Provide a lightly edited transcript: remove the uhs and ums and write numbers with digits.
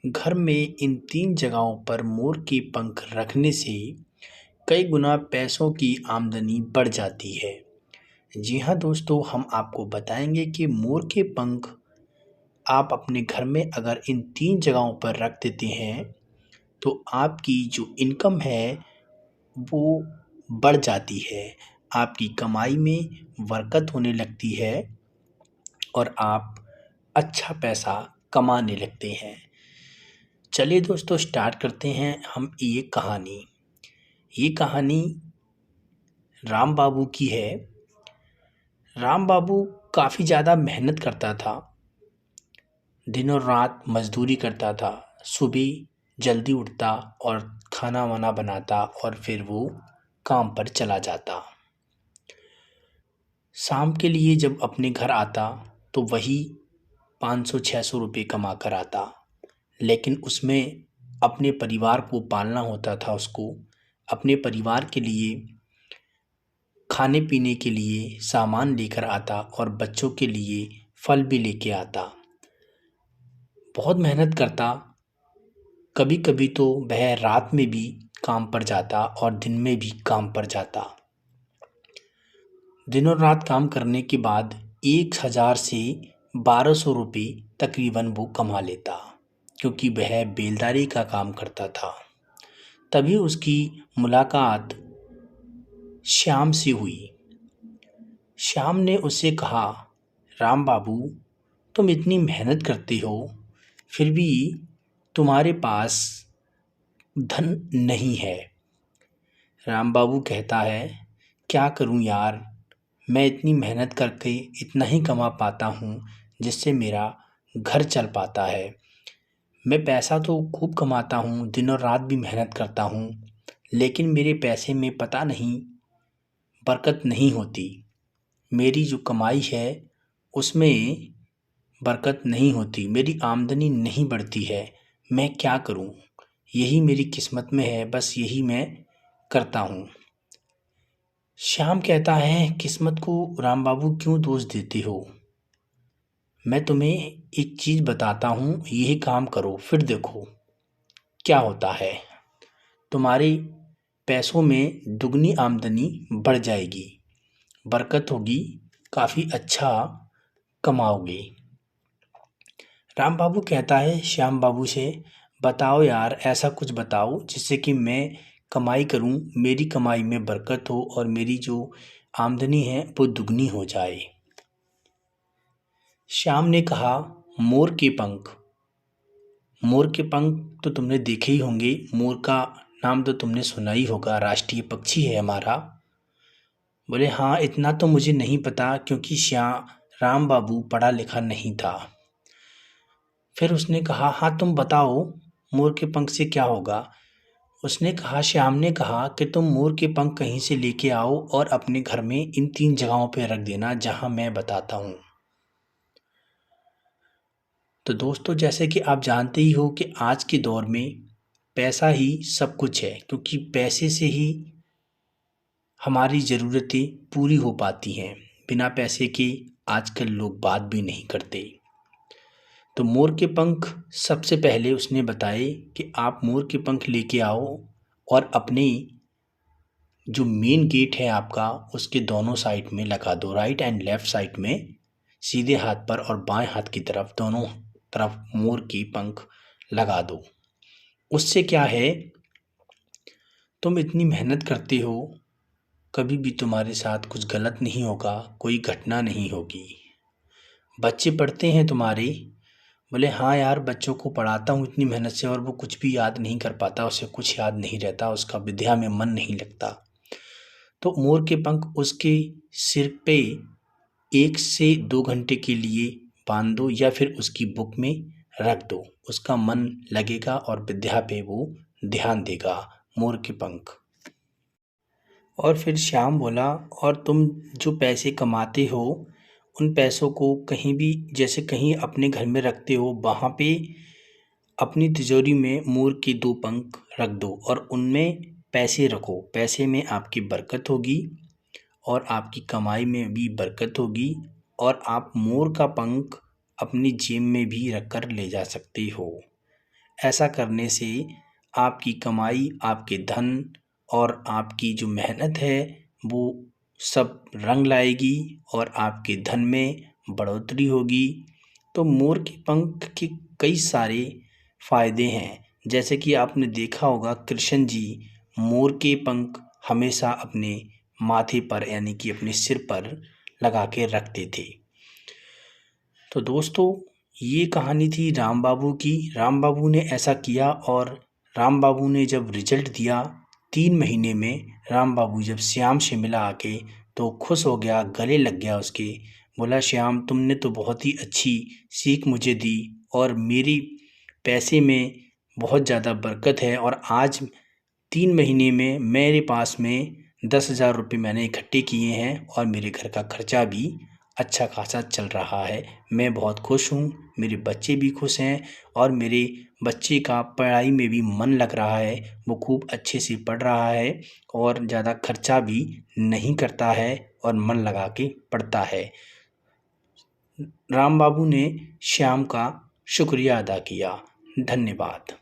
घर में इन तीन जगहों पर मोर के पंख रखने से कई गुना पैसों की आमदनी बढ़ जाती है। जी हाँ दोस्तों, हम आपको बताएंगे कि मोर के पंख आप अपने घर में अगर इन तीन जगहों पर रख देते हैं तो आपकी जो इनकम है वो बढ़ जाती है। आपकी कमाई में बरकत होने लगती है और आप अच्छा पैसा कमाने लगते हैं। चलिए दोस्तों, स्टार्ट करते हैं हम ये कहानी। ये कहानी राम बाबू की है। राम बाबू काफ़ी ज़्यादा मेहनत करता था, दिन और रात मजदूरी करता था। सुबह जल्दी उठता और खाना वाना बनाता और फिर वो काम पर चला जाता। शाम के लिए जब अपने घर आता तो वही 500-600 रुपये कमा कर आता, लेकिन उसमें अपने परिवार को पालना होता था। उसको अपने परिवार के लिए खाने पीने के लिए सामान लेकर आता और बच्चों के लिए फल भी लेके आता। बहुत मेहनत करता। कभी कभी तो वह रात में भी काम पर जाता और दिन में भी काम पर जाता। दिन और रात काम करने के बाद 1000 से 1200 रुपये तकरीबन वो कमा लेता, क्योंकि वह बेलदारी का काम करता था। तभी उसकी मुलाकात श्याम से हुई। श्याम ने उससे कहा, राम बाबू, तुम इतनी मेहनत करते हो फिर भी तुम्हारे पास धन नहीं है। राम बाबू कहता है, क्या करूं यार, मैं इतनी मेहनत करके इतना ही कमा पाता हूं जिससे मेरा घर चल पाता है। मैं पैसा तो खूब कमाता हूं, दिन और रात भी मेहनत करता हूं, लेकिन मेरे पैसे में पता नहीं बरकत नहीं होती। मेरी जो कमाई है उसमें बरकत नहीं होती, मेरी आमदनी नहीं बढ़ती है। मैं क्या करूं? यही मेरी किस्मत में है, बस यही मैं करता हूं। श्याम कहता है, किस्मत को राम बाबू क्यों दोष देते हो? मैं तुम्हें एक चीज़ बताता हूं, यही काम करो फिर देखो क्या होता है। तुम्हारे पैसों में दुगनी आमदनी बढ़ जाएगी, बरकत होगी, काफ़ी अच्छा कमाओगे। राम बाबू कहता है श्याम बाबू से, बताओ यार, ऐसा कुछ बताओ जिससे कि मैं कमाई करूं, मेरी कमाई में बरकत हो और मेरी जो आमदनी है वो दुगनी हो जाए। श्याम ने कहा, मोर के पंख। मोर के पंख तो तुमने देखे ही होंगे, मोर का नाम तो तुमने सुना ही होगा, राष्ट्रीय पक्षी है हमारा। बोले, हाँ, इतना तो मुझे नहीं पता, क्योंकि राम बाबू पढ़ा लिखा नहीं था। फिर उसने कहा, हाँ तुम बताओ, मोर के पंख से क्या होगा? उसने कहा, श्याम ने कहा कि तुम मोर के पंख कहीं से लेके आओ और अपने घर में इन तीन जगहों पे रख देना जहां मैं बताता हूँ। तो दोस्तों, जैसे कि आप जानते ही हो कि आज के दौर में पैसा ही सब कुछ है, क्योंकि पैसे से ही हमारी ज़रूरतें पूरी हो पाती हैं। बिना पैसे के आजकल लोग बात भी नहीं करते। तो मोर के पंख सबसे पहले उसने बताए कि आप मोर के पंख लेके आओ और अपने जो मेन गेट है आपका उसके दोनों साइड में लगा दो, राइट एंड लेफ्ट साइड में, सीधे हाथ पर और बाएं हाथ की तरफ, दोनों तरफ मोर के पंख लगा दो। उससे क्या है, तुम इतनी मेहनत करते हो, कभी भी तुम्हारे साथ कुछ गलत नहीं होगा, कोई घटना नहीं होगी। बच्चे पढ़ते हैं तुम्हारे? बोले, हाँ यार, बच्चों को पढ़ाता हूँ इतनी मेहनत से और वो कुछ भी याद नहीं कर पाता, उसे कुछ याद नहीं रहता, उसका विद्या में मन नहीं लगता। तो मोर के पंख उसके सिर पे 1 से 2 घंटे के लिए बांध दो या फिर उसकी बुक में रख दो, उसका मन लगेगा और विद्या पे वो ध्यान देगा। मोर के पंख। और फिर श्याम बोला, और तुम जो पैसे कमाते हो उन पैसों को कहीं भी, जैसे कहीं अपने घर में रखते हो, वहाँ पे अपनी तिजोरी में मोर के 2 पंख रख दो और उनमें पैसे रखो। पैसे में आपकी बरकत होगी और आपकी कमाई में भी बरकत होगी और आप मोर का पंख अपनी जेब में भी रख कर ले जा सकते हो। ऐसा करने से आपकी कमाई, आपके धन और आपकी जो मेहनत है वो सब रंग लाएगी और आपके धन में बढ़ोतरी होगी। तो मोर के पंख के कई सारे फायदे हैं। जैसे कि आपने देखा होगा, कृष्ण जी मोर के पंख हमेशा अपने माथे पर यानी कि अपने सिर पर लगा के रखते थे। तो दोस्तों, ये कहानी थी राम बाबू की। राम बाबू ने ऐसा किया और राम बाबू ने जब रिजल्ट दिया 3 महीने में, राम बाबू जब श्याम से मिला आके तो खुश हो गया, गले लग गया उसके। बोला, श्याम तुमने तो बहुत ही अच्छी सीख मुझे दी और मेरी पैसे में बहुत ज़्यादा बरकत है और आज 3 महीने में मेरे पास में 10,000 रुपये मैंने इकट्ठे किए हैं और मेरे घर का खर्चा भी अच्छा खासा चल रहा है। मैं बहुत खुश हूँ, मेरे बच्चे भी खुश हैं और मेरे बच्चे का पढ़ाई में भी मन लग रहा है। वो खूब अच्छे से पढ़ रहा है और ज़्यादा खर्चा भी नहीं करता है और मन लगा के पढ़ता है। राम बाबू ने श्याम का शुक्रिया अदा किया। धन्यवाद।